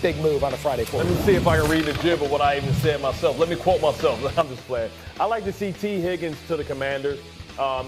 big move on a Friday Let football. me see if I can read the jib of what I even said myself. Let me quote myself. I'm just playing. I like to see T. Higgins to the Commanders.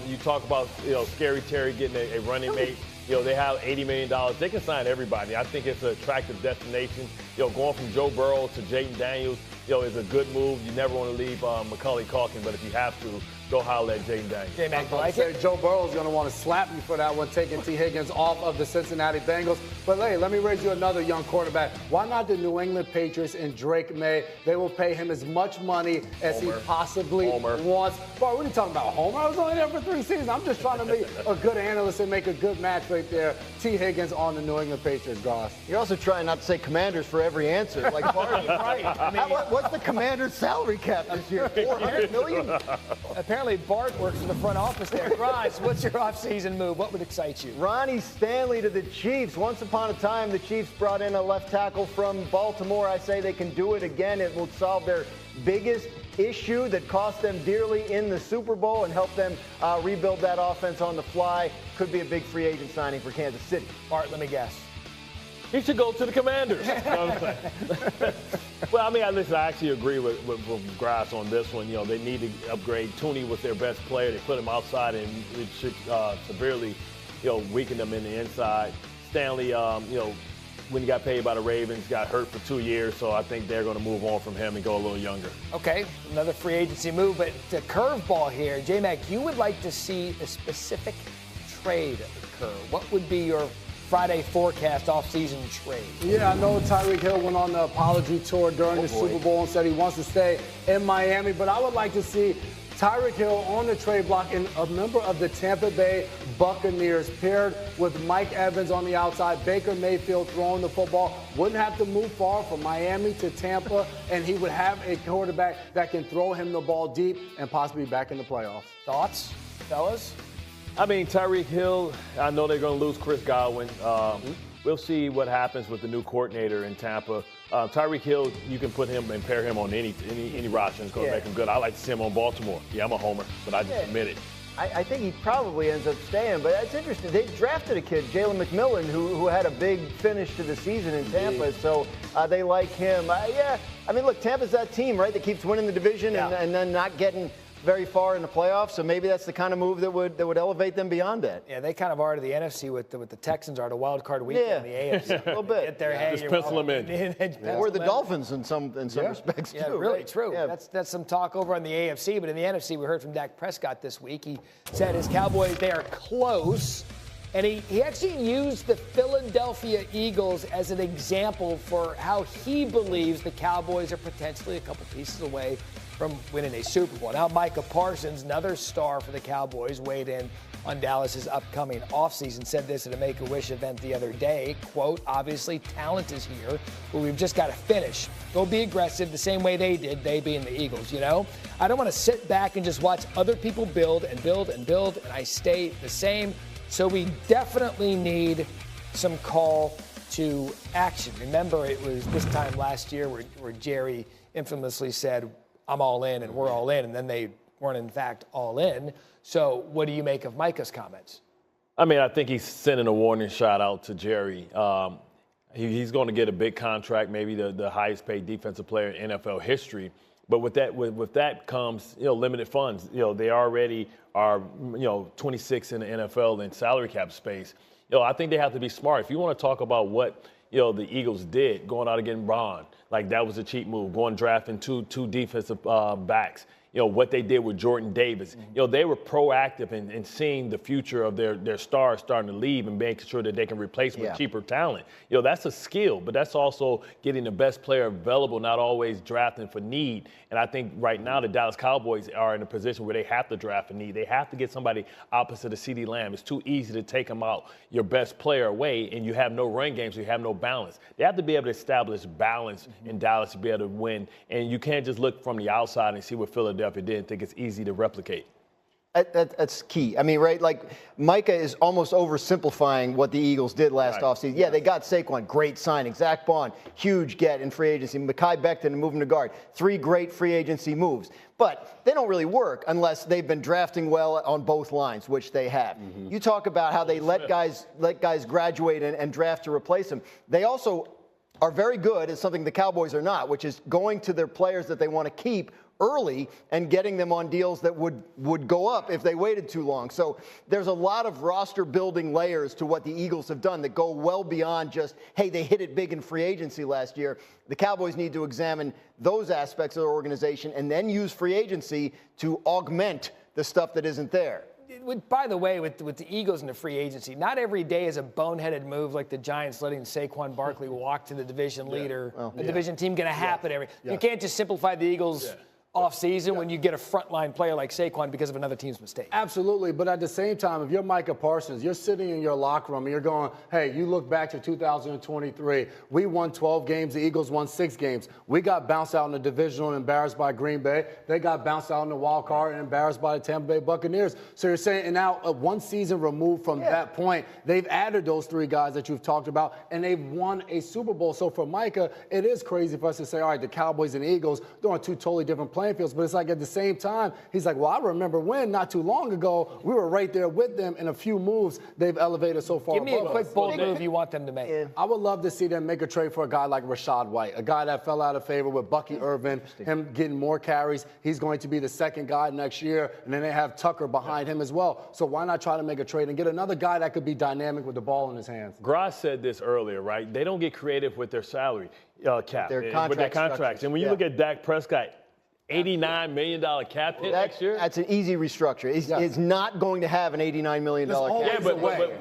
You talk about, Scary Terry getting a running mate. They have $80 million. They can sign everybody. I think it's an attractive destination. Going from Joe Burrow to Jayden Daniels, is a good move. You never want to leave Macaulay Culkin, but if you have to, go holler at Jayden Daniels. J-Mac, I say Joe Burrow's going to want to slap you for that one, taking T. Higgins off of the Cincinnati Bengals. But hey, let me raise you another young quarterback. Why not the New England Patriots and Drake May? They will pay him as much money as he possibly wants. Bro, what are you talking about, Homer? I was only there for 3 seasons. I'm just trying to be a good analyst and make a good match right there. T. Higgins on the New England Patriots, Goss. You're also trying not to say Commanders for every answer. Like Bart, Right. I mean, what's the Commanders' salary cap this year? $400 million? apparently Bart works in the front office there. Ross, what's your offseason move? What would excite you? Ronnie Stanley to the Chiefs. Once upon a time, the Chiefs brought in a left tackle from Baltimore. I say they can do it again. It will solve their biggest issue that cost them dearly in the Super Bowl and help them rebuild that offense on the fly. Could be a big free agent signing for Kansas City. Bart, let me guess. He should go to the Commanders. Well, I mean, listen, I actually agree with Grass on this one. They need to upgrade. Tooney was their best player. They put him outside, and it should severely, weaken them in the inside. Stanley, when he got paid by the Ravens, got hurt for 2 years, so I think they're going to move on from him and go a little younger. Okay, another free agency move, but the curveball here. J-Mac, you would like to see a specific trade occur. What would be your Friday forecast offseason trade? Yeah, I know Tyreek Hill went on the apology tour during the Super Bowl and said he wants to stay in Miami, but I would like to see Tyreek Hill on the trade block and a member of the Tampa Bay Buccaneers paired with Mike Evans on the outside, Baker Mayfield throwing the football, wouldn't have to move far from Miami to Tampa, and he would have a quarterback that can throw him the ball deep and possibly back in the playoffs. Thoughts, fellas? I mean, Tyreek Hill, I know they're going to lose Chris Godwin. We'll see what happens with the new coordinator in Tampa. Tyreek Hill, you can put him and pair him on any roster and it's going to make him good. I like to see him on Baltimore. Yeah, I'm a homer, but I just admit it. I think he probably ends up staying, but it's interesting. They drafted a kid, Jalen McMillan, who had a big finish to the season in Tampa, so they like him. I mean, look, Tampa's that team, right, that keeps winning the division and then not getting very far in the playoffs, so maybe that's the kind of move that would elevate them beyond that. Yeah, they kind of are to the NFC what the Texans are to wild card weekend in the AFC. A little bit. Get their Just pencil them in. We're the Dolphins in some respects too. Yeah, really right? true. Yeah. That's some talk over on the AFC, but in the NFC, we heard from Dak Prescott this week. He said his Cowboys, they are close, and he actually used the Philadelphia Eagles as an example for how he believes the Cowboys are potentially a couple pieces away from winning a Super Bowl. Now, Micah Parsons, another star for the Cowboys, weighed in on Dallas's upcoming offseason, said this at a Make-A-Wish event the other day, quote, obviously talent is here, but we've just got to finish. Go be aggressive the same way they did, they being the Eagles, I don't want to sit back and just watch other people build and build and build, and I stay the same. So we definitely need some call to action. Remember, it was this time last year where Jerry infamously said, I'm all in and we're all in, and then they weren't in fact all in. So what do you make of Micah's comments? I mean, I think he's sending a warning shot out to Jerry. He's going to get a big contract, maybe the highest paid defensive player in NFL history. But with that comes, limited funds. They already are, 26 in the NFL in salary cap space. I think they have to be smart. If you want to talk about what, the Eagles did, going out and getting Braun, like that was a cheap move, going drafting two defensive backs. What they did with Jordan Davis. They were proactive in seeing the future of their stars starting to leave and making sure that they can replace them with cheaper talent. That's a skill, but that's also getting the best player available, not always drafting for need. And I think right now the Dallas Cowboys are in a position where they have to draft for need. They have to get somebody opposite of CeeDee Lamb. It's too easy to take him out, your best player away, and you have no run games, so you have no balance. They have to be able to establish balance in Dallas to be able to win. And you can't just look from the outside and see what Philadelphia didn't think it's easy to replicate. That's key. I mean, right, like Micah is almost oversimplifying what the Eagles did last offseason. Yeah, they got Saquon, great signing. Zach Bond, huge get in free agency. Mekhi Becton moving to guard. 3 great free agency moves. But they don't really work unless they've been drafting well on both lines, which they have. You talk about how they let guys graduate and draft to replace them. They also are very good at something the Cowboys are not, which is going to their players that they want to keep early and getting them on deals that would go up if they waited too long. So there's a lot of roster building layers to what the Eagles have done that go well beyond just, hey, they hit it big in free agency last year. The Cowboys need to examine those aspects of their organization and then use free agency to augment the stuff that isn't there. By the way, with the Eagles and the free agency, not every day is a boneheaded move like the Giants letting Saquon Barkley walk to the division leader, the division team going to happen. You can't just simplify the Eagles' off-season when you get a frontline player like Saquon because of another team's mistake. Absolutely, but at the same time, if you're Micah Parsons, you're sitting in your locker room and you're going, hey, you look back to 2023. We won 12 games. The Eagles won 6 games. We got bounced out in the divisional and embarrassed by Green Bay. They got bounced out in the wild card and embarrassed by the Tampa Bay Buccaneers. So you're saying, and now one season removed from that point, they've added those 3 guys that you've talked about, and they've won a Super Bowl. So for Micah, it is crazy for us to say, all right, the Cowboys and the Eagles, they're on 2 totally different playing fields, but it's like at the same time, he's like, well, I remember when not too long ago, we were right there with them in a few moves they've elevated so far. Give me a quick bold move you want them to make. I would love to see them make a trade for a guy like Rachaad White, a guy that fell out of favor with Bucky Irvin, him getting more carries. He's going to be the second guy next year, and then they have Tucker behind him as well. So why not try to make a trade and get another guy that could be dynamic with the ball in his hands? Gross said this earlier, right? They don't get creative with their salary cap, with their contracts. And when you look at Dak Prescott, $89 million cap hit next year? That's an easy restructure. It's not going to have an $89 million cap. Yeah,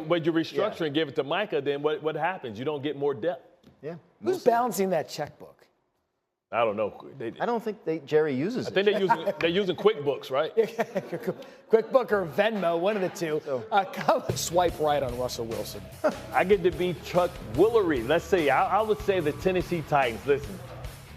but you restructure and give it to Micah, then what happens? You don't get more depth. Yeah. Who's balancing that checkbook? I don't know. I don't think Jerry uses it. I think they're using QuickBooks, right? QuickBook or Venmo, one of the two. Swipe right on Russell Wilson. I get to be Chuck Woolery. Let's say, I would say the Tennessee Titans. Listen,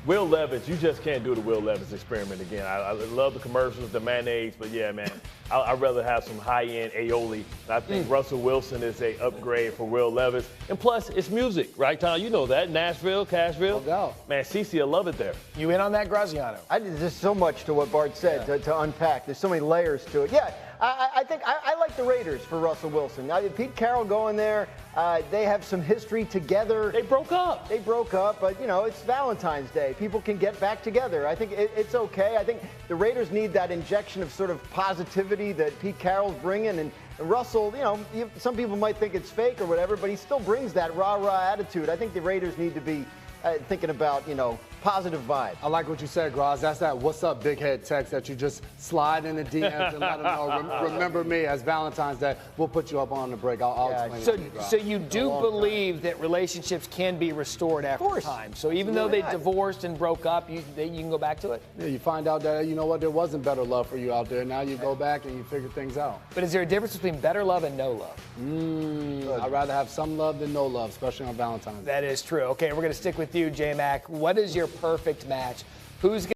Will Levis, you just can't do the Will Levis experiment again. I love the commercials, the mayonnaise, but yeah, man, I'd rather have some high-end aioli. I think Russell Wilson is a upgrade for Will Levis. And plus, it's music, right, Tom? You know that. Nashville, Cashville. No doubt. Man, CeCe, I love it there. You in on that, Graziano? There's so much to what Bart said to unpack. There's so many layers to it. Yeah, I think I like the Raiders for Russell Wilson. Pete Carroll going there. They have some history together. They broke up. But, it's Valentine's Day. People can get back together. I think it's okay. I think the Raiders need that injection of sort of positivity that Pete Carroll's bringing. And Russell, some people might think it's fake or whatever, but he still brings that rah-rah attitude. I think the Raiders need to be thinking about, positive vibes. I like what you said, Graz. That's that what's up big head text that you just slide in the DMs and let them know, remember me as Valentine's Day. We'll put you up on the break. I'll explain it to you, Graz. So you do believe that relationships can be restored after time. So even though they divorced and broke up, you can go back to it? Yeah, you find out that, there wasn't better love for you out there. Now you go back and you figure things out. But is there a difference between better love and no love? I'd rather have some love than no love, especially on Valentine's Day. That is true. Okay, we're going to stick with you, J-Mac. What is your perfect match? Who's